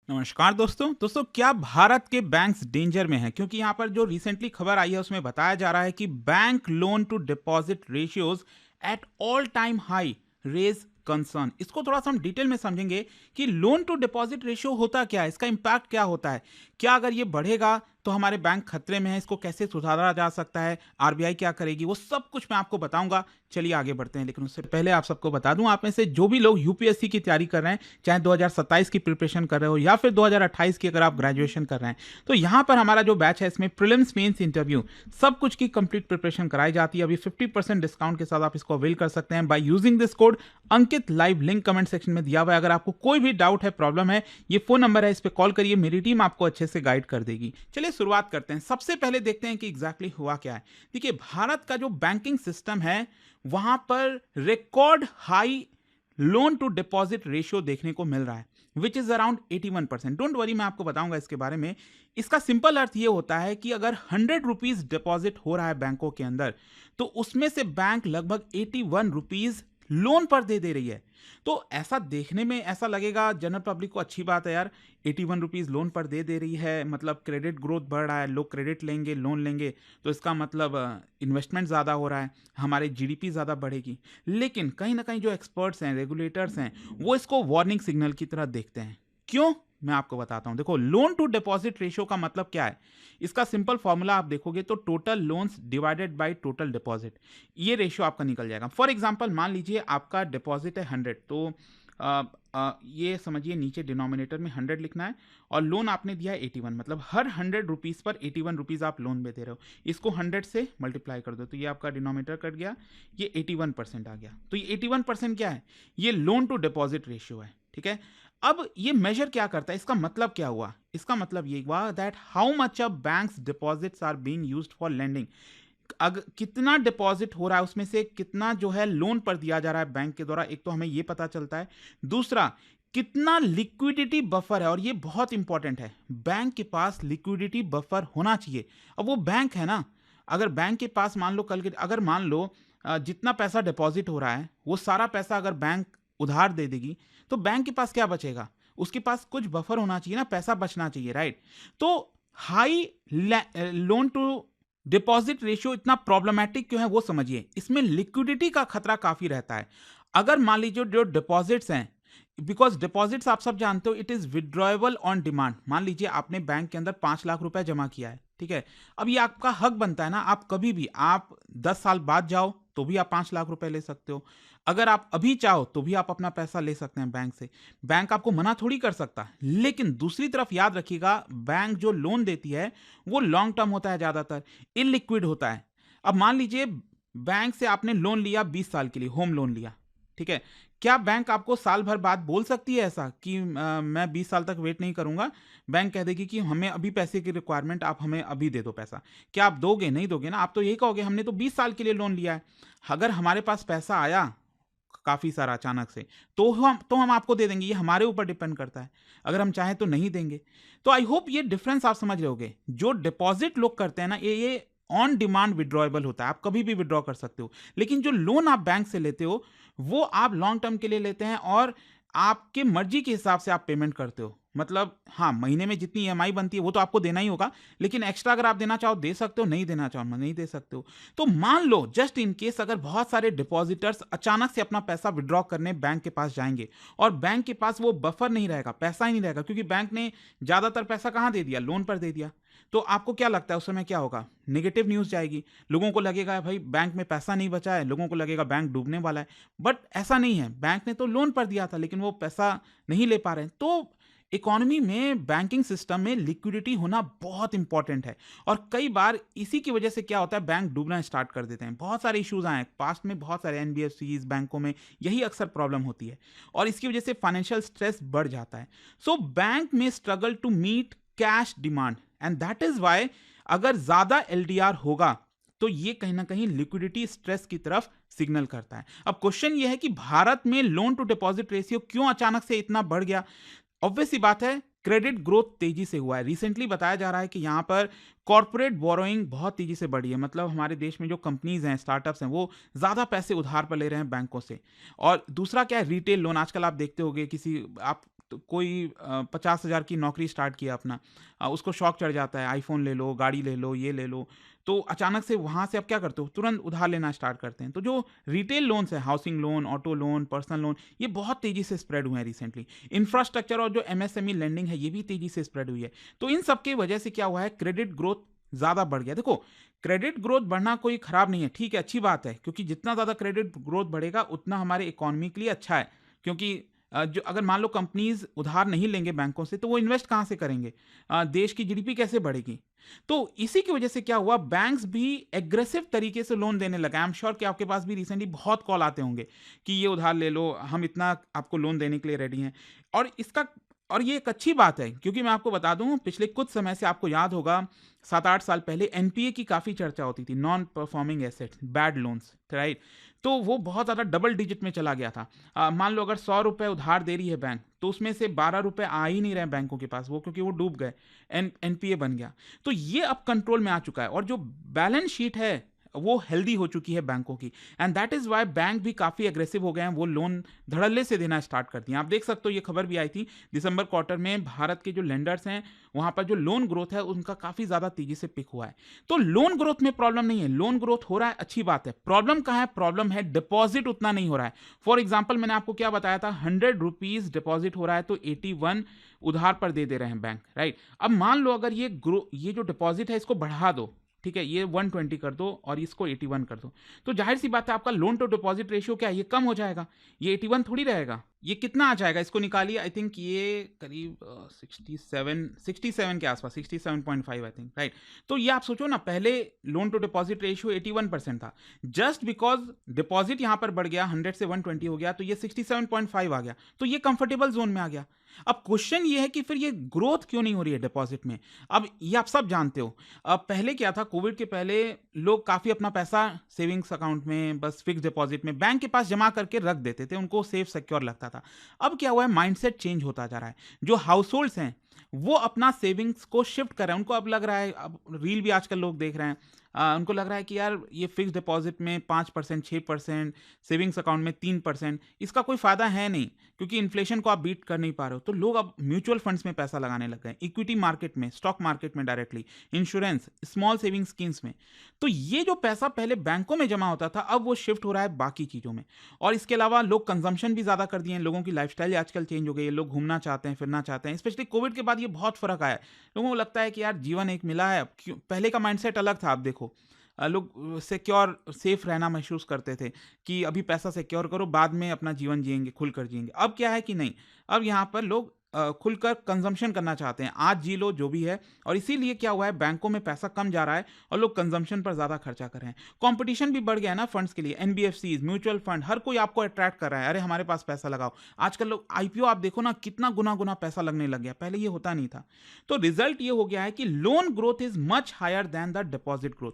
नमस्कार दोस्तों क्या भारत के बैंक्स डेंजर में हैं? क्योंकि यहाँ पर जो रिसेंटली खबर आई है उसमें बताया जा रहा है कि bank loan to deposit ratios at all time high raise concern. इसको थोड़ा सा हम डिटेल में समझेंगे कि लोन टू डिपॉजिट रेशियो होता क्या है, इसका इम्पैक्ट क्या होता है, क्या अगर ये बढ़ेगा तो हमारे बैंक खतरे में है, इसको कैसे सुधारा जा सकता है, आरबीआई क्या करेगी, वो सब कुछ मैं आपको बताऊंगा। चलिए आगे बढ़ते हैं, लेकिन उससे पहले आप सबको बता दूं, आप में से जो भी लोग यूपीएससी की तैयारी कर रहे हैं, चाहे 2027 की प्रिपरेशन कर रहे हो या फिर 2028 की अगर आप ग्रेजुएशन कर रहे हैं, तो यहाँ पर हमारा जो बैच है इसमें प्रीलिम्स मेंस इंटरव्यू सब कुछ की कंप्लीट प्रिपरेशन कराई जाती है। अभी 50% डिस्काउंट के साथ आप इसको अवेल कर सकते हैं by using this code Ankit live. Link comment section में दिया हुआ है। अगर आपको कोई भी डाउट है, प्रॉब्लम है, ये फोन नंबर है, इस पर कॉल करिए, मेरी टीम आपको अच्छे से गाइड कर देगी। चलिए शुरुआत करते हैं। सबसे पहले देखते हैं कि एग्जैक्टली हुआ क्या है। देखिए, भारत का जो बैंकिंग सिस्टम है वहां पर record high loan to deposit ratio देखने को मिल रहा है, which is around 81%। Don't worry, मैं आपको बताऊंगा इसके बारे में। इसका सिंपल अर्थ ये होता है कि अगर 100 रुपीज डिपॉजिट हो रहा है बैंकों के अंदर, तो उसमें से बैंक लगभग 81 रुपीज लोन पर दे रही है। तो ऐसा देखने में ऐसा लगेगा जनरल पब्लिक को, अच्छी बात है यार, 81 रुपीज लोन पर दे रही है, मतलब क्रेडिट ग्रोथ बढ़ रहा है, लोग क्रेडिट लेंगे, लोन लेंगे, तो इसका मतलब इन्वेस्टमेंट ज़्यादा हो रहा है, हमारे जीडीपी ज़्यादा बढ़ेगी। लेकिन कहीं ना कहीं जो एक्सपर्ट्स हैं, रेगुलेटर्स हैं, वो इसको वार्निंग सिग्नल की तरह देखते हैं। क्यों? मैं आपको बताता हूं। देखो, लोन टू डिपॉजिट रेशियो का मतलब क्या है? इसका सिंपल फॉर्मूला आप देखोगे तो total loans divided by total deposit, ये रेशियो आपका निकल जाएगा। फॉर एग्जांपल, मान लीजिए आपका डिपॉजिट है 100, तो ये समझिए नीचे डिनोमिनेटर में 100 लिखना है, और लोन आपने दिया है 81, मतलब हर 100 रुपीज पर 81 रुपीज आप लोन में दे रहे हो। इसको 100 से मल्टीप्लाई कर दो तो ये आपका डिनोमिनेटर कट गया, ये 81% आ गया। तो ये 81% क्या है? ये लोन टू डिपॉजिट रेशियो है, ठीक है। अब ये मेजर क्या करता है, इसका मतलब क्या हुआ? इसका मतलब ये हुआ that how much of banks deposits are being used for lending. कितना डिपॉजिट हो रहा है, उसमें से कितना जो है लोन पर दिया जा रहा है बैंक के द्वारा, एक तो हमें ये पता चलता है। दूसरा, कितना लिक्विडिटी बफर है, और ये बहुत इंपॉर्टेंट है, बैंक के पास लिक्विडिटी बफर होना चाहिए। अब वो बैंक है ना, अगर बैंक के पास मान लो कल के, अगर मान लो जितना पैसा डिपॉजिट हो रहा है वो सारा पैसा अगर बैंक उधार दे देगी, तो बैंक के पास क्या बचेगा? उसके पास कुछ बफर होना चाहिए ना, पैसा बचना चाहिए, राइट? तो high loan to deposit ratio इतना प्रॉब्लमैटिक क्यों है वो समझिए। इसमें लिक्विडिटी का खतरा काफी रहता है। अगर मान लीजिए जो डिपॉजिट्स हैं, बिकॉज डिपॉजिट्स आप सब जानते हो it is withdrawable on demand. मान लीजिए आपने बैंक के अंदर 5 लाख रुपए जमा किया है, ठीक है। अब ये आपका हक बनता है ना, आप कभी भी, आप 10 साल बाद जाओ तो भी आप 5 लाख रुपए ले सकते हो। अगर आप अभी चाहो तो भी आप अपना पैसा ले सकते हैं बैंक से, बैंक आपको मना थोड़ी कर सकता। लेकिन दूसरी तरफ याद रखिएगा, बैंक जो लोन देती है वो लॉन्ग टर्म होता है, ज्यादातर इलिक्विड होता है। अब मान लीजिए बैंक से आपने लोन लिया 20 साल के लिए, होम लोन लिया, ठीक है। क्या बैंक आपको साल भर बाद बोल सकती है ऐसा कि मैं 20 साल तक वेट नहीं करूंगा? बैंक कह देगी कि हमें अभी पैसे की रिक्वायरमेंट, आप हमें अभी दे दो पैसा। क्या आप दोगे? नहीं दोगे ना, आप तो यही कहोगे हमने तो 20 साल के लिए लोन लिया है। अगर हमारे पास पैसा आया काफी सारा अचानक से, तो हम आपको दे देंगे, ये हमारे ऊपर डिपेंड करता है। अगर हम चाहें तो नहीं देंगे। तो आई होप ये डिफरेंस आप समझ रहे होगे। जो डिपॉजिट लोग करते हैं ना, ये ऑन डिमांड विड्रॉएबल होता है, आप कभी भी विड्रॉ कर सकते हो। लेकिन जो लोन आप बैंक से लेते हो वो आप लॉन्ग टर्म के लिए लेते हैं, और आपके मर्जी के हिसाब से आप पेमेंट करते हो। मतलब हाँ, महीने में जितनी ईएमआई बनती है वो तो आपको देना ही होगा, लेकिन एक्स्ट्रा अगर आप देना चाहो दे सकते हो, नहीं देना चाहो नहीं दे सकते हो। तो मान लो जस्ट इन केस अगर बहुत सारे डिपॉजिटर्स अचानक से अपना पैसा विड्रॉ करने बैंक के पास जाएंगे, और बैंक के पास वो बफर नहीं रहेगा, पैसा ही नहीं रहेगा, क्योंकि बैंक ने ज्यादातर पैसा कहाँ दे दिया? लोन पर दे दिया। तो आपको क्या लगता है उस समय क्या होगा? नेगेटिव न्यूज जाएगी, लोगों को लगेगा भाई बैंक में पैसा नहीं बचा है, लोगों को लगेगा बैंक डूबने वाला है। बट ऐसा नहीं है, बैंक ने तो लोन पर दिया था लेकिन वो पैसा नहीं ले पा रहे हैं। तो इकोनॉमी में, बैंकिंग सिस्टम में लिक्विडिटी होना बहुत इंपॉर्टेंट है। और कई बार इसी की वजह से क्या होता है, बैंक डूबना स्टार्ट कर देते हैं। बहुत सारे इश्यूज आए पास्ट में, बहुत सारे एनबीएफसीज बैंकों में यही अक्सर प्रॉब्लम होती है, और इसकी वजह से फाइनेंशियल स्ट्रेस बढ़ जाता है। सो बैंक में struggle to meet cash demand, and that is why अगर ज्यादा एलडीआर होगा तो ये कहीं ना कहीं लिक्विडिटी स्ट्रेस की तरफ सिग्नल करता है। अब क्वेश्चन ये है कि भारत में लोन टू डिपॉजिट रेशियो क्यों अचानक से इतना बढ़ गया? ऑब्वियस सी बात है, क्रेडिट ग्रोथ तेजी से हुआ है। रिसेंटली बताया जा रहा है कि यहाँ पर कॉर्पोरेट बोरोइंग बहुत तेजी से बढ़ी है, मतलब हमारे देश में जो कंपनीज हैं, स्टार्टअप्स हैं, वो ज्यादा पैसे उधार पर ले रहे हैं बैंकों से। और दूसरा क्या है, रिटेल लोन। आजकल आप देखते होंगे, किसी आप तो कोई 50,000 की नौकरी स्टार्ट किया अपना, उसको शौक चढ़ जाता है, आईफ़ोन ले लो, गाड़ी ले लो, ये ले लो, तो अचानक से वहाँ से आप क्या करते हो? तुरंत उधार लेना स्टार्ट करते हैं। तो जो रिटेल लोन्स हैं, housing loan, auto loan, personal loan, ये बहुत तेज़ी से स्प्रेड हुए हैं रिसेंटली। इंफ्रास्ट्रक्चर और जो एमएसएमई लेंडिंग है, ये भी तेज़ी से स्प्रेड हुई है। तो इन सब की वजह से क्या हुआ है, क्रेडिट ग्रोथ ज़्यादा बढ़ गया। देखो, क्रेडिट ग्रोथ बढ़ना कोई खराब नहीं है, ठीक है, अच्छी बात है, क्योंकि जितना ज़्यादा क्रेडिट ग्रोथ बढ़ेगा, उतना हमारे इकोनॉमी के लिए अच्छा है। क्योंकि जो अगर मान लो कंपनीज़ उधार नहीं लेंगे बैंकों से, तो वो इन्वेस्ट कहाँ से करेंगे? देश की जीडीपी कैसे बढ़ेगी? तो इसी की वजह से क्या हुआ, बैंक्स भी एग्रेसिव तरीके से लोन देने लगे। आई एम श्योर कि आपके पास भी रिसेंटली बहुत कॉल आते होंगे कि ये उधार ले लो, हम इतना आपको लोन देने के लिए रेडी हैं। और इसका और ये एक अच्छी बात है, क्योंकि मैं आपको बता दूं, पिछले कुछ समय से आपको याद होगा, 7-8 साल पहले एनपीए की काफ़ी चर्चा होती थी, non performing assets, bad loans, right? तो वो बहुत ज़्यादा डबल डिजिट में चला गया था। मान लो अगर 100 रुपये उधार दे रही है बैंक, तो उसमें से 12 रुपये आ ही नहीं रहे बैंकों के पास, वो क्योंकि वो डूब गए, एनपीए बन गया। तो ये अब कंट्रोल में आ चुका है, और जो बैलेंस शीट है वो हेल्दी हो चुकी है बैंकों की, and that is why bank भी काफ़ी एग्रेसिव हो गए हैं, वो लोन धड़ल्ले से देना स्टार्ट कर दिए। आप देख सकते हो, ये खबर भी आई थी दिसंबर क्वार्टर में, भारत के जो लेंडर्स हैं वहाँ पर जो लोन ग्रोथ है उनका काफ़ी ज़्यादा तेज़ी से पिक हुआ है। तो लोन ग्रोथ में प्रॉब्लम नहीं है, लोन ग्रोथ हो रहा है, अच्छी बात है। प्रॉब्लम कहाँ है? प्रॉब्लम है डिपॉजिट उतना नहीं हो रहा है। फॉर एग्जाम्पल, मैंने आपको क्या बताया था, 100 रुपीज़ डिपॉजिट हो रहा है, तो 81 उधार पर दे रहे हैं बैंक, राइट? अब मान लो अगर ये जो डिपॉजिट है इसको बढ़ा दो, ठीक है, ये 120 कर दो और इसको 81 कर दो, तो जाहिर सी बात है आपका लोन टू डिपॉजिट रेशियो क्या है, ये कम हो जाएगा, ये 81 थोड़ी रहेगा। ये कितना आ जाएगा, इसको निकालिए, आई थिंक ये करीब 67 के आसपास, 67.5 आई थिंक, राइट? तो ये आप सोचो ना, पहले लोन टू डिपॉजिट रेशियो 81% था, जस्ट बिकॉज डिपॉजिट यहाँ पर बढ़ गया, 100 से 120 हो गया, तो ये 67.5 आ गया, तो ये कंफर्टेबल जोन में आ गया। अब क्वेश्चन ये है कि फिर ये ग्रोथ क्यों नहीं हो रही है डिपॉजिट में? अब ये आप सब जानते हो, अब पहले क्या था, कोविड के पहले लोग काफ़ी अपना पैसा सेविंग्स अकाउंट में, बस फिक्स डिपॉजिट में बैंक के पास जमा करके रख देते थे, उनको सेफ सिक्योर लगता था। अब क्या हुआ है, माइंडसेट चेंज होता जा रहा है। जो हाउस होल्ड्स हैं वो अपना सेविंग्स को शिफ्ट कर रहे हैं, उनको अब लग रहा है, अब रील भी आजकल लोग देख रहे हैं, उनको लग रहा है कि यार ये फिक्स डिपॉजिट में 5%, 6%, सेविंग्स अकाउंट में 3%, इसका कोई फ़ायदा है नहीं, क्योंकि इन्फ्लेशन को आप बीट कर नहीं पा रहे हो। तो लोग अब म्यूचुअल फंड्स में पैसा लगाने लग गए, इक्विटी मार्केट में, स्टॉक मार्केट में directly, insurance, small saving schemes में। तो ये जो पैसा पहले बैंकों में जमा होता था, अब वो शिफ्ट हो रहा है बाकी चीज़ों में। और इसके अलावा लोग कंजम्पशन भी ज़्यादा कर दिए हैं, लोगों की लाइफस्टाइल आजकल चेंज हो गई है, लोग घूमना चाहते हैं, फिरना चाहते हैं, स्पेशली कोविड के बाद ये बहुत फ़र्क आया है। लोगों को लगता है कि यार जीवन एक मिला है, अब क्यों, पहले का माइंडसेट अलग था, आप देखो, लोग सिक्योर, सेफ रहना महसूस करते थे कि अभी पैसा सिक्योर करो, बाद में अपना जीवन जिएंगे, खुलकर जिएंगे। अब क्या है कि नहीं, अब यहाँ पर लोग खुलकर कंजम्पशन करना चाहते हैं, आज जी लो जो भी है। और इसीलिए क्या हुआ है, बैंकों में पैसा कम जा रहा है और लोग कंजम्पशन पर ज़्यादा खर्चा कर रहे हैं। कंपटीशन भी बढ़ गया है ना फंड्स के लिए, एनबीएफसीज, म्यूचुअल फंड, हर कोई आपको अट्रैक्ट कर रहा है, अरे हमारे पास पैसा लगाओ। आजकल लोग आईपीओ आप देखो ना, कितना गुना गुना पैसा लगने लग गया, पहले ये होता नहीं था। तो रिजल्ट ये हो गया है कि loan growth is much higher than the deposit growth.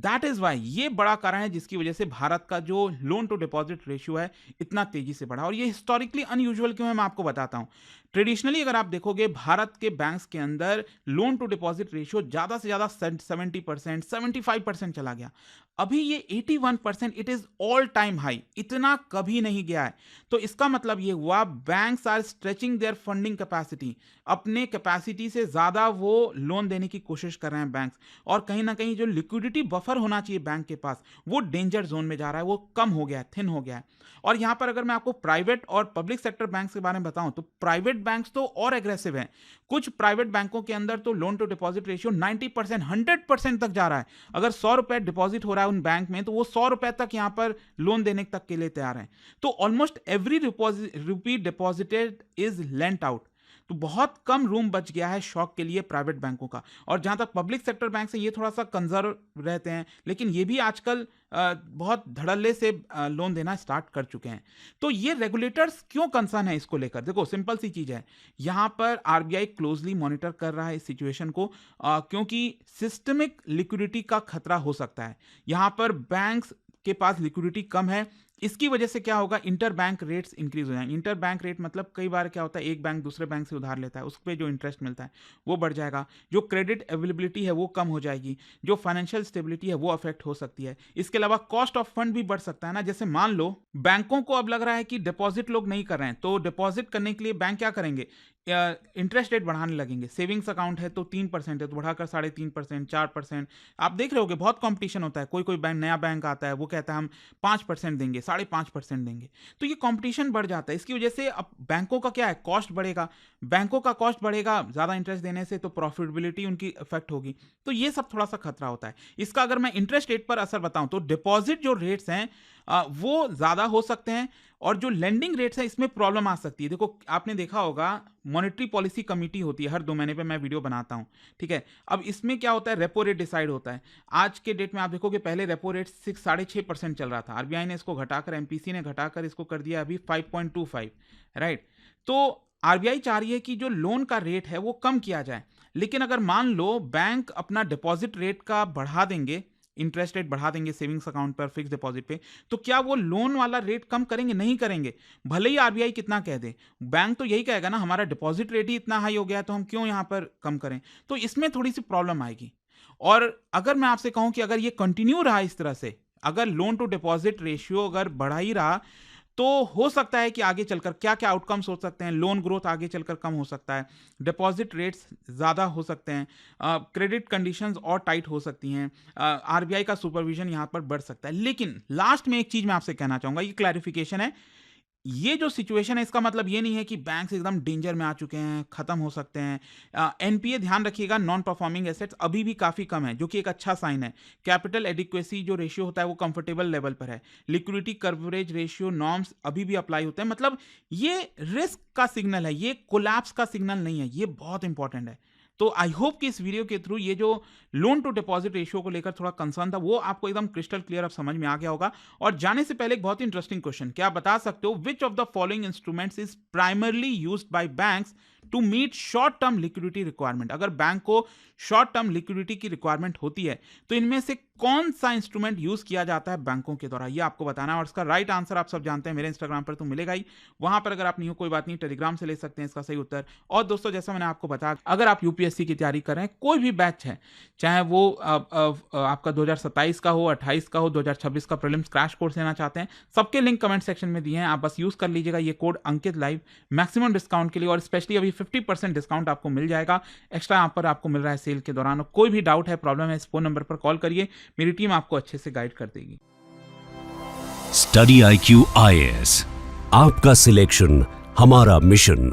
That is why, ये बड़ा कारण है जिसकी वजह से भारत का जो लोन टू डिपॉजिट रेशियो है इतना तेजी से बढ़ा। और ये हिस्टोरिकली अनयूजुअल क्यों है, मैं आपको बताता हूँ। ट्रेडिशनली अगर आप देखोगे, भारत के बैंक्स के अंदर लोन टू डिपॉजिट रेशियो ज़्यादा से ज़्यादा 70%, 75% चला गया। अभी ये 81%, it is all time high, इतना कभी नहीं गया है। तो इसका मतलब ये हुआ, banks are stretching their funding capacity, अपने कैपेसिटी से ज़्यादा वो लोन देने की कोशिश कर रहे हैं बैंक्स। और कहीं ना कहीं जो लिक्विडिटी बफर होना चाहिए बैंक के पास, वो डेंजर जोन में जा रहा है, वो कम हो गया है, थिन हो गया है। और यहाँ पर अगर मैं आपको प्राइवेट और पब्लिक सेक्टर बैंक्स के बारे में बताऊं, तो प्राइवेट बैंक्स तो और एग्रेसिव हैं। कुछ प्राइवेट बैंकों के अंदर तो लोन टू डिपॉजिट रेशियो 90%, 100% तक जा रहा है। अगर 100 रुपए डिपॉजिट हो रहा है उन बैंक में, तो वो 100 रुपए तक यहाँ पर लोन देने तक के लिए तैयार हैं। तो almost every rupee deposited is lent out. तो बहुत कम रूम बच गया है शॉक के लिए प्राइवेट बैंकों का। और जहां तक पब्लिक सेक्टर बैंक से, ये थोड़ा सा कंजर्व रहते हैं, लेकिन ये भी आजकल बहुत धड़ल्ले से लोन देना स्टार्ट कर चुके हैं। तो ये रेगुलेटर्स क्यों कंसर्न है इसको लेकर? देखो, सिंपल सी चीज है, यहां पर आरबीआई क्लोजली मॉनिटर कर रहा है इस सिचुएशन को, क्योंकि सिस्टमिक लिक्विडिटी का खतरा हो सकता है। यहां पर बैंक्स के पास लिक्विडिटी कम है, इसकी वजह से क्या होगा, इंटर बैंक रेट्स इंक्रीज हो जाएंगे। इंटर बैंक रेट मतलब कई बार क्या होता है, एक बैंक दूसरे बैंक से उधार लेता है, उस पर जो इंटरेस्ट मिलता है वो बढ़ जाएगा, जो क्रेडिट अवेलेबिलिटी है वो कम हो जाएगी, जो फाइनेंशियल स्टेबिलिटी है वो अफेक्ट हो सकती है। इसके अलावा कॉस्ट ऑफ फंड भी बढ़ सकता है ना। जैसे मान लो बैंकों को अब लग रहा है कि डिपॉजिट लोग नहीं कर रहे हैं, तो डिपॉजिट करने के लिए बैंक क्या करेंगे, इंटरेस्ट रेट बढ़ाने लगेंगे। सेविंग्स अकाउंट है तो 3% है, तो बढ़ाकर 3.5%, 4%। आप देख रहे होगे बहुत कंपटीशन होता है, कोई कोई बैंक, नया बैंक आता है, वो कहता है हम 5% देंगे, 5.5% देंगे, तो ये कंपटीशन बढ़ जाता है। इसकी वजह से अब बैंकों का क्या है, कॉस्ट बढ़ेगा। बैंकों का कॉस्ट बढ़ेगा ज़्यादा इंटरेस्ट देने से, तो प्रॉफिटेबिलिटी उनकी इफेक्ट होगी। तो ये सब थोड़ा सा खतरा होता है। इसका अगर मैं इंटरेस्ट रेट पर असर बताऊं तो डिपॉजिट जो रेट्स हैं वो ज़्यादा हो सकते हैं, और जो लेंडिंग रेट्स है इसमें प्रॉब्लम आ सकती है। देखो आपने देखा होगा मॉनेटरी पॉलिसी कमेटी होती है, हर 2 महीने पे मैं वीडियो बनाता हूं, ठीक है। अब इसमें क्या होता है, रेपो रेट डिसाइड होता है। आज के डेट में आप देखोगे पहले रेपो रेट 6.5% चल रहा था, आरबीआई ने इसको घटाकर, एमपीसी ने घटाकर इसको कर दिया अभी 5.25, राइट। तो आरबीआई चाह रही है कि जो लोन का रेट है वो कम किया जाए, लेकिन अगर मान लो बैंक अपना डिपॉजिट रेट का बढ़ा देंगे, इंटरेस्ट रेट बढ़ा देंगे सेविंग्स अकाउंट पर, फिक्स डिपॉजिट पे, तो क्या वो लोन वाला रेट कम करेंगे? नहीं करेंगे। भले ही आरबीआई कितना कह दे, बैंक तो यही कहेगा ना, हमारा डिपॉजिट रेट ही इतना हाई हो गया तो हम क्यों यहां पर कम करें। तो इसमें थोड़ी सी प्रॉब्लम आएगी। और अगर मैं आपसे कहूं कि अगर ये कंटिन्यू रहा इस तरह से, अगर लोन टू डिपॉजिट रेशियो अगर बढ़ा ही रहा, तो हो सकता है कि आगे चलकर क्या क्या आउटकम्स हो सकते हैं। लोन ग्रोथ आगे चलकर कम हो सकता है, डिपॉजिट रेट्स ज़्यादा हो सकते हैं, क्रेडिट कंडीशंस और टाइट हो सकती हैं, आरबीआई का सुपरविजन यहाँ पर बढ़ सकता है। लेकिन लास्ट में एक चीज़ मैं आपसे कहना चाहूँगा, ये क्लैरिफिकेशन है, ये जो सिचुएशन है इसका मतलब ये नहीं है कि बैंक्स एकदम डेंजर में आ चुके हैं, खत्म हो सकते हैं। एनपीए ध्यान रखिएगा, नॉन परफॉर्मिंग एसेट्स अभी भी काफ़ी कम है, जो कि एक अच्छा साइन है। कैपिटल एडिक्वेसी जो रेशियो होता है वो कंफर्टेबल लेवल पर है। लिक्विडिटी कवरेज रेशियो नॉर्म्स अभी भी अप्लाई होते हैं। मतलब ये रिस्क का सिग्नल है, ये कोलैप्स का सिग्नल नहीं है। ये बहुत इंपॉर्टेंट है। तो आई होप कि इस वीडियो के थ्रू ये जो लोन टू डिपॉजिट रेशियो को लेकर थोड़ा कंसर्न था वो आपको एकदम क्रिस्टल क्लियर अब समझ में आ गया होगा। और जाने से पहले एक बहुत ही इंटरेस्टिंग क्वेश्चन, क्या आप बता सकते हो which of the following instruments is primarily used by banks to meet short term liquidity requirement? अगर बैंक को शॉर्ट टर्म लिक्विडिटी की रिक्वायरमेंट होती है तो इनमें से कौन सा इंस्ट्रूमेंट यूज किया जाता है बैंकों के द्वारा, ये आपको बताना है। और इसका राइट आंसर आप सब जानते हैं, मेरे इंस्टाग्राम पर तो मिलेगा ही, वहां पर अगर आप नहीं हो कोई बात नहीं, टेलीग्राम से ले सकते हैं इसका सही उत्तर। और दोस्तों जैसा मैंने आपको बताया, अगर आप यूपीएससी की तैयारी कर रहे हैं, कोई भी बैच है, चाहे वो आपका 2027 का हो, 28 का हो, 2026 का प्रीलिम्स क्रैश कोर्स लेना चाहते हैं, सबके लिंक कमेंट सेक्शन में दिए हैं, आप बस यूज कर लीजिएगा ये कोड अंकित लाइव मैक्सिमम डिस्काउंट के लिए। और स्पेशली अभी 50% डिस्काउंट आपको मिल जाएगा एक्स्ट्रा, यहाँ पर आपको मिल रहा है सेल के दौरान। और कोई भी डाउट है, प्रॉब्लम है, इस फोन नंबर पर कॉल करिए, मेरी टीम आपको अच्छे से गाइड कर देगी। स्टडी IQ IAS, आपका सिलेक्शन हमारा मिशन।